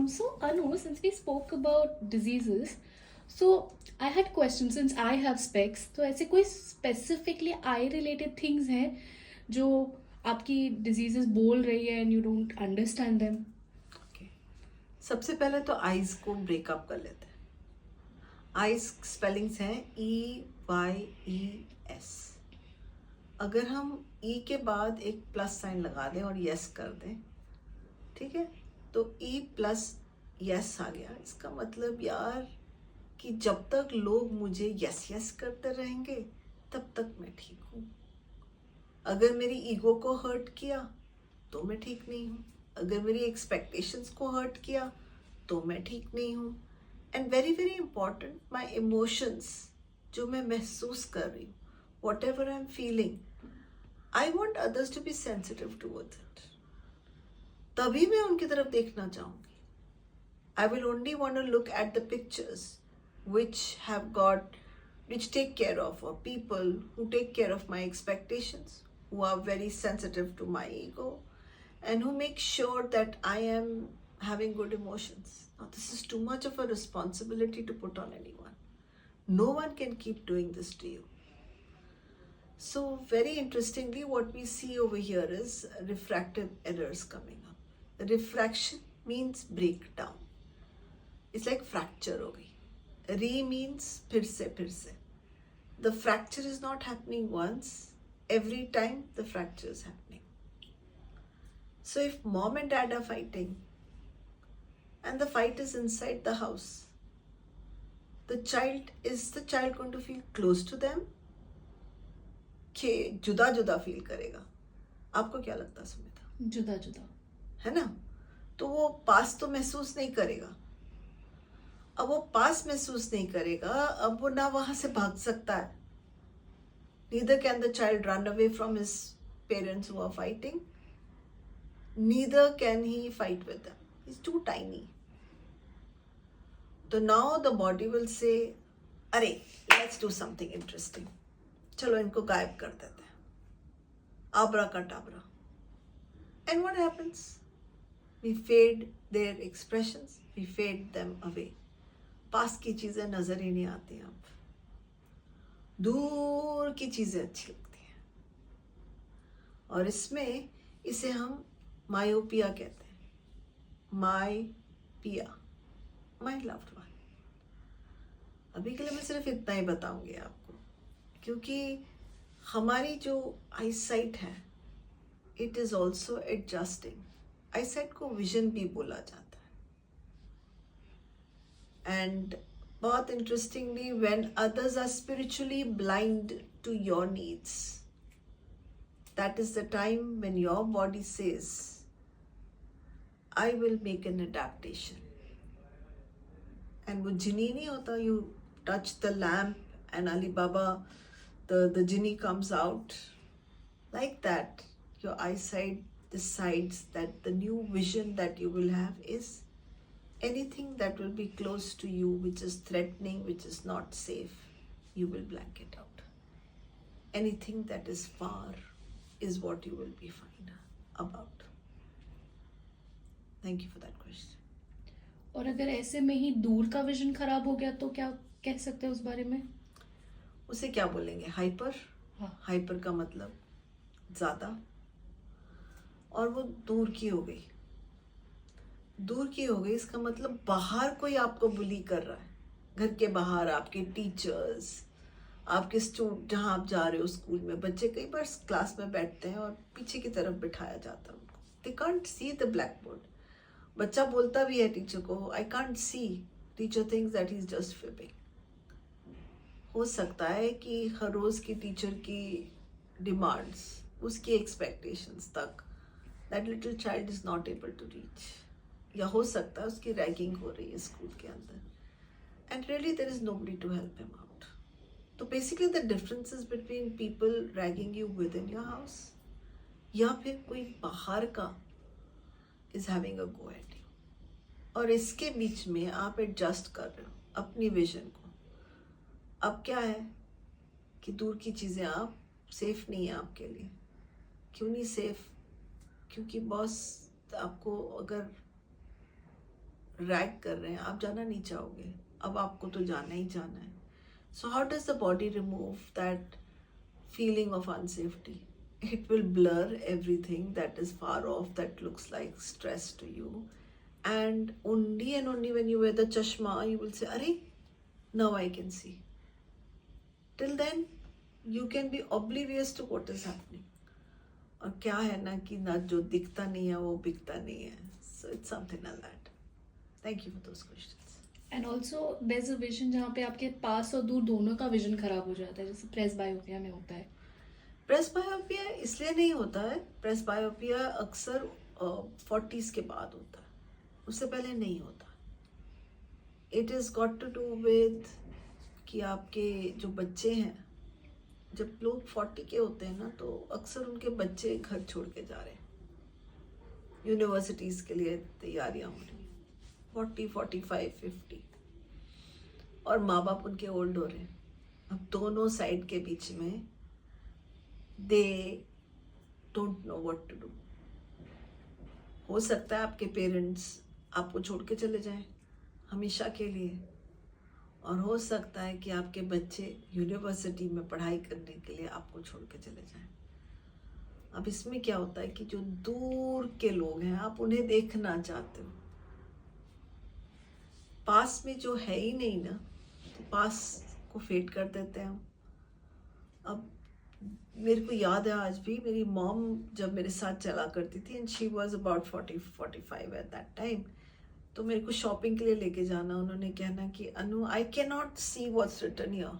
So Anu, since we spoke about diseases, so I had questions since I have specs. तो ऐसे कोई specifically eye related things हैं जो आपकी diseases बोल रही है and you don't understand them? Okay. सबसे पहले तो आइज को ब्रेकअप कर लेते हैं. आइज स्पेलिंग्स हैं EYES. अगर हम ई के बाद एक प्लस साइन लगा दें और यस कर दें, ठीक है, तो ई प्लस यस आ गया. इसका मतलब यार कि जब तक लोग मुझे यस यस करते रहेंगे तब तक मैं ठीक हूँ. अगर मेरी ईगो को हर्ट किया तो मैं ठीक नहीं हूँ. अगर मेरी एक्सपेक्टेशंस को हर्ट किया तो मैं ठीक नहीं हूँ. And very very important, my emotions जो मैं महसूस कर रही हूँ, whatever I am feeling, I want others to be sensitive towards it. तभी मैं उनकी तरफ देखना चाहूँगी. I will only want to look at the pictures which take care of, or people who take care of my expectations, who are very sensitive to my ego, and who make sure that I am having good emotions. Now, this is too much of a responsibility to put on anyone. No one can keep doing this to you. So, very interestingly, what we see over here is refractive errors coming up. Refraction means breakdown. It's like fracture हो गई. Re means फिर से. The fracture is not happening once. Every time the fracture is happening. So if mom and dad are fighting, and the fight is inside the house, is the child going to feel close to them? कि जुदा जुदा feel करेगा? आपको क्या लगता है सुमिता? जुदा जुदा है ना? तो वो पास तो महसूस नहीं करेगा. अब वो पास महसूस नहीं करेगा, अब वो ना वहां से भाग सकता है. Neither can the child run away from his parents who are fighting. Neither can he fight with them. He's too tiny. So now the body will say, अरे let's do something interesting. चलो इनको गायब कर देते हैं. Abracadabra. And what happens? We fade their expressions. We fade them away. पास की चीजें नजर ही नहीं आती. अब दूर की चीजें अच्छी लगती हैं. और इसमें इसे हम मायोपिया कहते हैं. Myopia, my loved one. अभी के लिए मैं सिर्फ इतना ही बताऊंगी आपको, क्योंकि हमारी जो आईसाइट है, it is also adjusting. Eyesight को विजन भी बोला जाता है. And बहुत interestingly, when others are spiritually blind to your needs, that is the time when your body says, I will make an adaptation. And वो genie नहीं होता, you touch the lamp and Ali Baba, the genie comes out. Like that, your eyesight decides that the new vision that you will have is anything that will be close to you, which is threatening, which is not safe, you will blank it out. Anything that is far is what you will be fine about. Thank you for that question. और अगर ऐसे में ही दूर का vision खराब हो गया तो क्या कह सकते हैं उस बारे में? उसे क्या बोलेंगे? हाइपर. हाँ. हाइपर का मतलब ज्यादा, और वो दूर की हो गई. दूर की हो गई इसका मतलब बाहर कोई आपको बुली कर रहा है. घर के बाहर आपके टीचर्स, आपके स्टूडेंट, जहाँ आप जा रहे हो स्कूल में, बच्चे कई बार क्लास में बैठते हैं और पीछे की तरफ बिठाया जाता है उनको. They can't see the black board. बच्चा बोलता भी है टीचर को, I can't see. Teacher thinks that he is just fibbing. हो सकता है कि हर रोज की टीचर की डिमांड्स, उसकी एक्सपेक्टेशंस तक that little child is not able to reach. या हो सकता है उसकी रैगिंग हो रही है स्कूल के अंदर, and really there is nobody to help him out. तो basically the difference is between people ragging you with in your house, या फिर कोई बाहर का is having a go at you. और इसके बीच में आप एडजस्ट कर रहे हो अपनी विजन को. अब क्या है कि दूर की चीज़ें आप सेफ नहीं है आपके लिए. क्यों नहीं सेफ? क्योंकि बॉस आपको अगर रैग कर रहे हैं, आप जाना नहीं चाहोगे, अब आपको तो जाना ही जाना है. So how does the body remove that feeling of unsafety? It will blur everything that is far off, that looks like stress to you. And only when you wear the chashma, you will say, Arey, now I can see. Till then, you can be oblivious to what is happening. और क्या है ना कि ना जो दिखता नहीं है वो बिकता नहीं है. So it's something like that. Thank you for those questions. And also there is a vision जहाँ पे आपके पास और दूर दोनों का विजन खराब हो जाता है, जैसे प्रेसबायोपिया में होता है. प्रेसबायोपिया इसलिए नहीं होता है, प्रेसबायोपिया अक्सर 40s के बाद होता है, उससे पहले नहीं होता. It is got to do with कि आपके जो बच्चे हैं, जब लोग 40 के होते हैं ना तो अक्सर उनके बच्चे घर छोड़ के जा रहे हैं, यूनिवर्सिटीज़ के लिए तैयारियां हो रही हैं, 40, 45, 50, और माँ बाप उनके ओल्ड हो रहे हैं. अब दोनों साइड के बीच में they don't know what to do. हो सकता है आपके पेरेंट्स आपको छोड़ के चले जाएं हमेशा के लिए, और हो सकता है कि आपके बच्चे यूनिवर्सिटी में पढ़ाई करने के लिए आपको छोड़ के चले जाएं. अब इसमें क्या होता है कि जो दूर के लोग हैं आप उन्हें देखना चाहते हो, पास में जो है ही नहीं ना, तो पास को फेड कर देते हैं हम. अब मेरे को याद है आज भी, मेरी मॉम जब मेरे साथ चला करती थी, and she was about 40-45 at that time, तो मेरे को शॉपिंग के लिए लेके जाना, उन्होंने कहना कि Anu I can not see what's written here.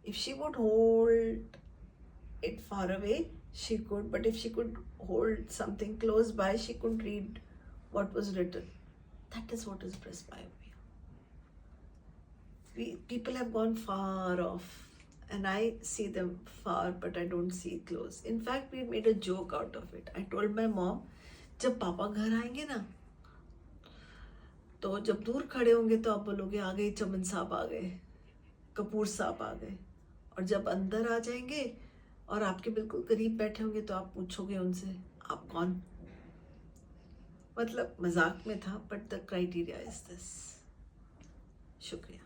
If she would hold it far away she could, but if she could hold something close by, she could read what was written. That is what is presbyopia. People have gone far off, and I see them far, but I don't see close. In fact, we made a joke out of it. I told my mom, जब पापा घर आएंगे ना, तो जब दूर खड़े होंगे तो आप बोलोगे आ गए चमन साहब, आ गए कपूर साहब, आ गए. और जब अंदर आ जाएंगे और आपके बिल्कुल करीब बैठे होंगे तो आप पूछोगे उनसे आप कौन. मतलब मजाक में था, but the criteria is this. शुक्रिया.